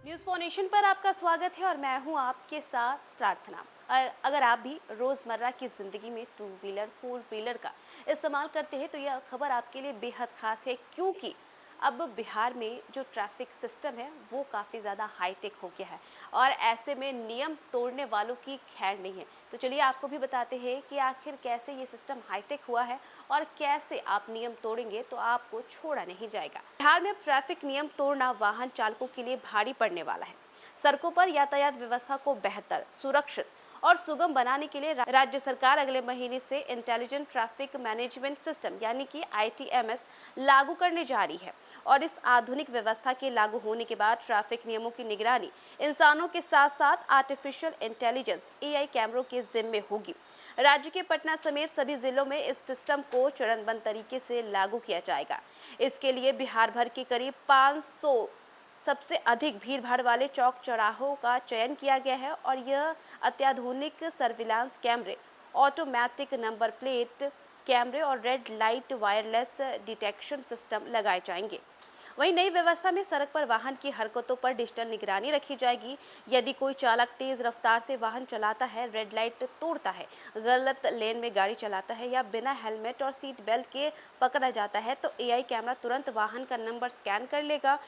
News phonation पर आपका स्वागत है और मैं हूं आपके साथ प्रार्थना। अगर आप भी रोज़मर्रा की ज़िंदगी में टू व्हीलर फोर व्हीलर का इस्तेमाल करते हैं तो यह खबर आपके लिए बेहद खास है, क्योंकि अब बिहार में जो ट्रैफिक सिस्टम है वो काफ़ी ज़्यादा हाईटेक हो गया है और ऐसे में नियम तोड़ने वालों की खैर नहीं है। तो चलिए आपको भी बताते हैं कि आखिर कैसे ये सिस्टम हाईटेक हुआ है और कैसे आप नियम तोड़ेंगे तो आपको छोड़ा नहीं जाएगा। बिहार में अब ट्रैफिक नियम तोड़ना वाहन चालकों के लिए भारी पड़ने वाला है। सड़कों पर यातायात व्यवस्था को बेहतर, सुरक्षित और सुगम बनाने के लिए राज्य सरकार अगले महीने से इंटेलिजेंट ट्रैफिक मैनेजमेंट सिस्टम यानी कि ITMS लागू करने जा रही है। और इस आधुनिक व्यवस्था के लागू होने के बाद ट्रैफिक नियमों की निगरानी इंसानों के साथ साथ आर्टिफिशियल इंटेलिजेंस AI कैमरों के जिम्मे होगी। राज्य के पटना समेत सभी जिलों में इस सिस्टम को चरणबद्ध तरीके से लागू किया जाएगा। इसके लिए बिहार भर के करीब 500 सबसे अधिक भीड़ भाड़ वाले चौक चौराहों का चयन किया गया है और यह अत्याधुनिक सर्विलांस कैमरे, ऑटोमेटिक नंबर प्लेट कैमरे और red light wireless detection system लगाए जाएंगे। वहीं नई व्यवस्था में सड़क पर वाहन की हरकतों पर डिजिटल निगरानी रखी जाएगी। यदि कोई चालक तेज रफ्तार से वाहन चलाता है, रेड लाइट तोड़ता है, गलत लेन में गाड़ी चलाता है या बिना हेलमेट और सीट बेल्ट के पकड़ा जाता है तो AI कैमरा तुरंत वाहन का नंबर स्कैन कर लेगा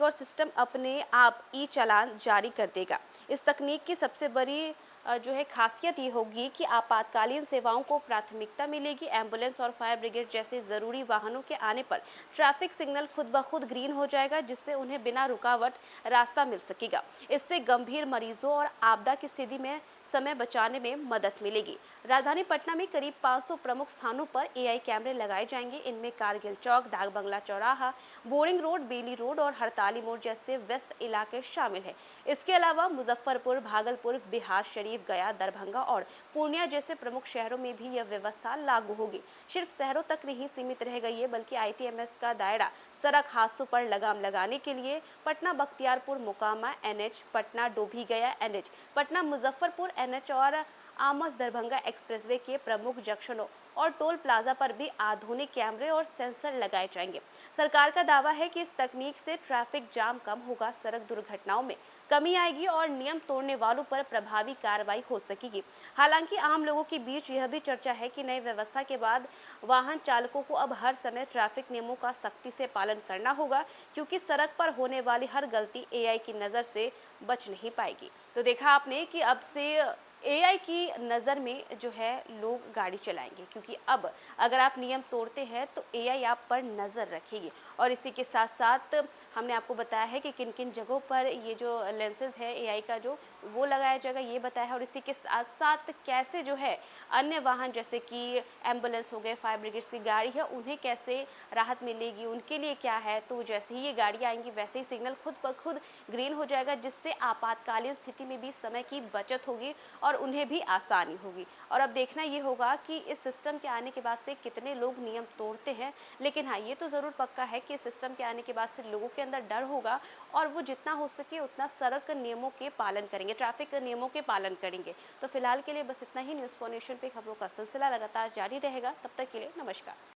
और सिस्टम अपने आप ई चालान जारी कर देगा। इस तकनीक की सबसे बड़ी जो है खासियत ये होगी कि आपातकालीन सेवाओं को प्राथमिकता मिलेगी। एम्बुलेंस और फायर ब्रिगेड जैसे ज़रूरी वाहनों के आने पर ट्रैफिक सिग्नल खुद ब खुद ग्रीन हो जाएगा, जिससे उन्हें बिना रुकावट रास्ता मिल सकेगा। इससे गंभीर मरीजों और आपदा की स्थिति में समय बचाने में मदद मिलेगी। राजधानी पटना में करीब 500 प्रमुख स्थानों पर AI कैमरे लगाए जाएंगे। इनमें कारगिल चौक, डाक बंगला चौराहा, बोरिंग रोड, बेली रोड और हड़ताली मोड़ जैसे व्यस्त इलाके शामिल हैं। इसके अलावा मुजफ्फरपुर, भागलपुर, बिहार शरीफ, गया, दरभंगा और पूर्णिया जैसे प्रमुख शहरों में भी यह व्यवस्था लागू होगी। सिर्फ शहरों तक नहीं सीमित रह गई है, बल्कि ITMS का दायरा सड़क हादसों पर लगाम लगाने के लिए पटना बख्तियारपुर मोकामा NH, पटना डोभी गया NH, पटना मुजफ्फरपुर NH और आमस दरभंगा एक्सप्रेसवे के प्रमुख जंक्शनों और टोल प्लाजा पर भी आधुनिक कैमरे और सेंसर लगाए जाएंगे। सरकार का दावा है कि इस तकनीक से ट्रैफिक जाम कम होगा, सड़क दुर्घटनाओं में कमी आएगी और नियम तोड़ने वालों पर प्रभावी कार्रवाई हो सकेगी। हालांकि आम लोगों के बीच यह भी चर्चा है कि नई व्यवस्था के बाद वाहन चालकों को अब हर समय ट्रैफिक नियमों का सख्ती से पालन करना होगा, क्योंकि सड़क पर होने वाली हर गलती AI की नज़र से बच नहीं पाएगी। तो देखा आपने कि अब से AI की नज़र में जो है लोग गाड़ी चलाएंगे, क्योंकि अब अगर आप नियम तोड़ते हैं तो AI आप पर नज़र रखेगी। और इसी के साथ साथ हमने आपको बताया है कि किन किन जगहों पर ये जो लेंसेज है AI का जो वो लगाया जाएगा, ये बताया है। और इसी के साथ साथ कैसे जो है अन्य वाहन जैसे कि एम्बुलेंस हो गए, फायर ब्रिगेड्स की गाड़ी है, उन्हें कैसे राहत मिलेगी, उनके लिए क्या है। तो जैसे ही ये गाड़ी आएंगी वैसे ही सिग्नल खुद ब खुद ग्रीन हो जाएगा, जिससे आपातकालीन स्थिति में भी समय की बचत होगी और उन्हें भी आसानी होगी। और अब देखना ये होगा कि इस सिस्टम के आने के बाद से कितने लोग नियम तोड़ते हैं। लेकिन हाँ, ये तो ज़रूर पक्का है कि इस सिस्टम के आने के बाद से लोगों के अंदर डर होगा और वो जितना हो सके उतना सड़क नियमों के पालन करेंगे, ट्रैफिक नियमों के पालन करेंगे। तो फिलहाल के लिए बस इतना ही। न्यूज़ फोनेशन पे खबरों का सिलसिला लगातार जारी रहेगा। तब तक के लिए नमस्कार।